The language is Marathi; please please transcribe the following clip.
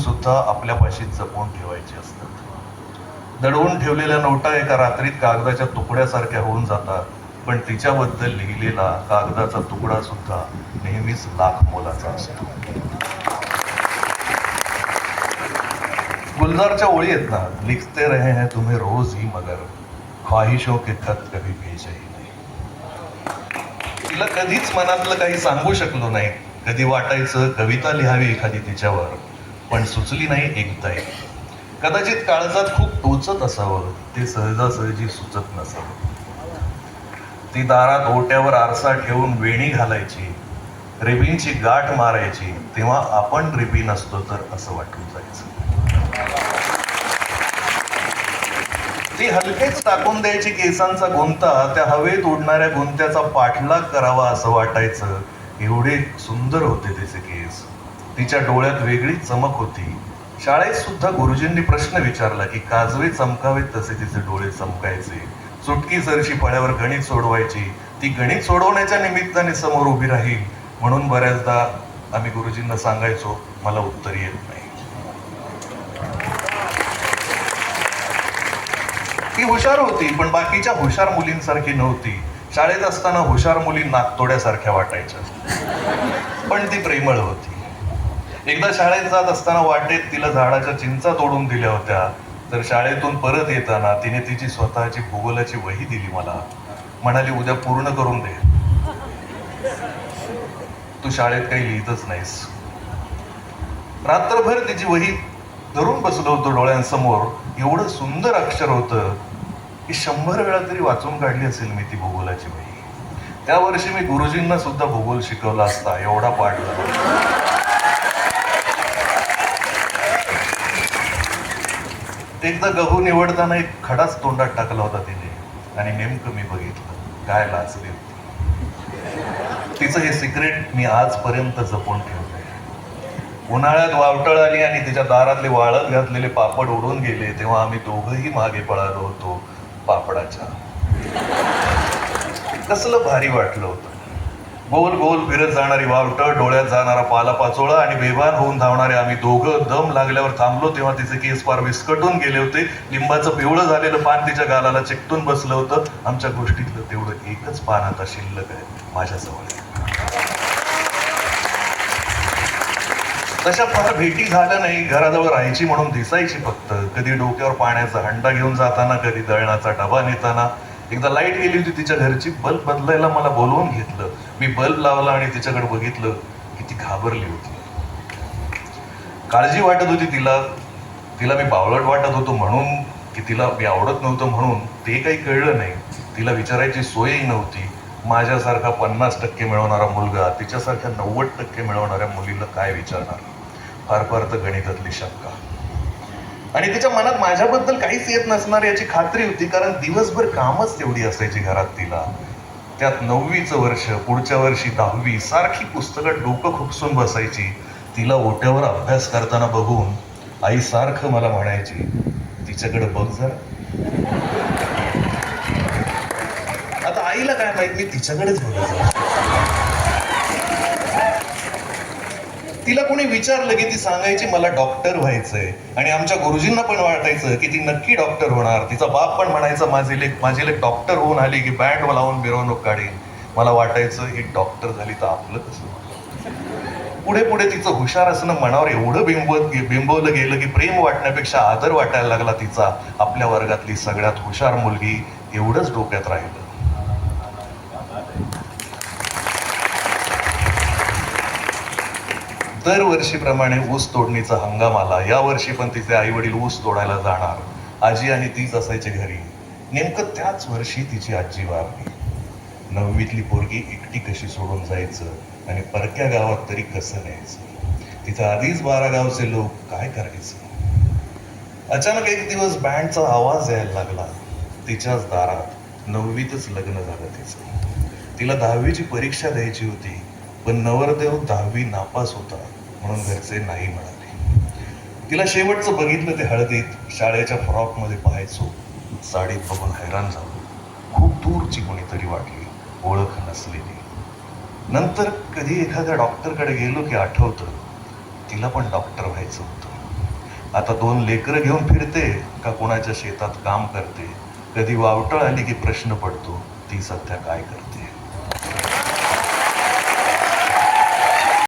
सुद्धा आपल्यापाशी जपून ठेवायचे असतात. दडवून ठेवलेल्या नोटा एका रात्रीत कागदाच्या तुकड्यासारख्या होऊन जातात, पण तिच्याबद्दल लिहिलेला कागदाचा तुकडा सुद्धा नेहमीच लाख मोलाचा असतो. गुलजारच्या ओळी आहेत ना, लिखते रहे हैं तुम्हें रोज ही मगर ख्वाहिशों के खत कभी भेजे ही नाही. तिला कधीच मनातलं काही सांगू शकलो नाही. कधी वाटायचं कविता लिहावी एखादी तिच्यावर, पण सुचली नाही एकदाही. कदाचित काळजात खूप टोचत असावं, ते सहजासहजी सुचत नसावं. ती दारात ओट्यावर आरसा ठेवून वेणी घालायची, रिबीनची गाठ मारायची, तेव्हा आपण रिबीन असतो तर असं वाटून जायचं. ती हलकेच टाकून द्यायची केसांचा गुंता, त्या हवेत उडणाऱ्या गुंत्याचा पाठलाग करावा असं वाटायचं. एवढे सुंदर होते तिचे केस. तिच्या डोळ्यात वेगळी चमक होती. शाळेत सुद्धा गुरुजींनी प्रश्न विचारला की काजवे चमकावेत तसे तिचे डोळे चमकायचे. चुटकी सरशी फळ्यावर गणित सोडवायची. ती गणित सोडवण्याच्या निमित्ताने समोर उभी राहील म्हणून बऱ्याचदा आम्ही गुरुजींना सांगायचो, मला उत्तर येत नाही. ती हुशार होती, पण बाकीच्या हुशार मुलींसारखी नव्हती. शाळेत असताना हुशार मुली नाकतोड्यासारख्या वाटायच्या, पण ती प्रेमळ होती. एकदा शाळेत जात असताना वाटेत तिला झाडाच्या चिंचा तोडून दिल्या होत्या, तर शाळेतून परत येताना तिने तिची स्वतःची भूगोलाची वही दिली मला. म्हणाली, उद्या पूर्ण करून दे, तू शाळेत काही लिहितच नाहीस. रात्रभर तिची वही धरून बसलो होतो डोळ्यांसमोर. एवढं सुंदर अक्षर होतं की 100 वेळा तरी वाचून काढली असेल मी ती भूगोलाची वही. त्या वर्षी मी गुरुजींना सुद्धा भूगोल शिकवला असता, एवढा पाठ झाला. एकदा गहू निवडताना एक खडाच तोंडात टाकला होता तिने, आणि नेमकं मी बघितलं, काय लाजली होती. तिचं हे सिक्रेट मी आजपर्यंत जपून ठेवलंय. उन्हाळ्यात वावटळ आली आणि तिच्या दारातले वाळत घातलेले पापड उडून गेले, तेव्हा आम्ही दोघंही मागे पळालो होतो पापडाच्या. कसलं भारी वाटलं होतं. गोल गोल फिरत जाणारी वावटळ, डोळ्यात जाणारा पालापाचोळा आणि बेभान होऊन धावणारे आम्ही दोघं. दम लागल्यावर थांबलो तेव्हा तिचे केस फार विस्कटून गेले होते. लिंबाचं पिवळं झालेलं पान तिच्या गालाला चिकटून बसलं होतं. आमच्या गोष्टीतलं तेवढं एकच पान आता शिल्लक आहे माझ्याजवळ. तशा फार भेटी झाल्या नाही. घराजवळ राहायची म्हणून दिसायची फक्त. कधी डोक्यावर पाण्याचा हंडा घेऊन जाताना, कधी दळणाचा डबा नेताना. एकदा लाईट गेली होती तिच्या घरची. बल्ब बदलायला मला बोलवून घेतलं. मी बल्ब लावला आणि तिच्याकडे बघितलं की ती घाबरली होती. काळजी वाटत होती तिला मी बावळट वाटत होतो म्हणून, की तिला मी आवडत नव्हतं म्हणून, ते काही कळलं नाही. तिला विचारायची सोयही नव्हती. माझ्यासारखा 50% मिळवणारा मुलगा तिच्यासारख्या 90% मिळवणाऱ्या मुलीला काय विचारणार. फार फार तर गणितातली शंका. आणि तिच्या मनात माझ्याबद्दल काहीच येत नसणार याची खात्री होती, कारण दिवसभर कामच तेवढी असायची घरात तिला. त्यात 9वीचं वर्ष, पुढच्या वर्षी 10वी. सारखी पुस्तकात डोकं खुपसून बसायची. तिला ओट्यावर अभ्यास करताना बघून आई सारखं मला म्हणायची, तिच्याकडे बघ जरा. आता आईला काय माहित, मी तिच्याकडेच बघत. तिला कोणी विचारलं की ती सांगायची मला डॉक्टर व्हायचंय. आणि आमच्या गुरुजींना पण वाटायचं की ती नक्की डॉक्टर होणार. तिचा बाप पण म्हणायचा, माझी लेक डॉक्टर होऊन आली की बँड लावून मिरवणूक काढेल. मला वाटायचं ही डॉक्टर झाली तर आपलं कसं. पुढे पुढे तिचं हुशार असणं मनावर एवढं बिंबवलं गेलं की प्रेम वाटण्यापेक्षा आदर वाटायला लागला तिचा. आपल्या वर्गातली सगळ्यात हुशार मुलगी एवढंच डोक्यात राहिलं. दरवर्षीप्रमाणे ऊस तोडणीचा हंगाम आला. या वर्षी पण तिचे आई वडील ऊस तोडायला जाणार. आजी आणि तीच असायची घरी. नेमकं त्याच वर्षी तिची आजी वारली. 9वीतली पोरगी एकटी कशी सोडून जायचं आणि परक्या गावात तरी कसं न्यायचं. तिथं आधीच 12 गावचे लोक, काय करायचं. अचानक एक दिवस बँडचा आवाज यायला लागला. तिच्याच दारात. 9वीतच लग्न झालं तिचं. तिला 10वीची परीक्षा द्यायची होती, पण नवरदेव 10वी नापास होता म्हणून घरचे नाही म्हणाले. तिला शेवटचं बघितलं ते हळदीत. शाळेच्या फ्रॉकमध्ये पाहायचो. साडीत बघून हैराण झालो. खूप दूरची कोणीतरी वाटली, ओळख नसलेली. नंतर कधी एखाद्या डॉक्टरकडे गेलो की आठवतं, तिला पण डॉक्टर व्हायचं होतं. आता 2 लेकरं घेऊन फिरते का कोणाच्या शेतात काम करते. कधी वावटळ आली की प्रश्न पडतो, ती सध्या काय करते.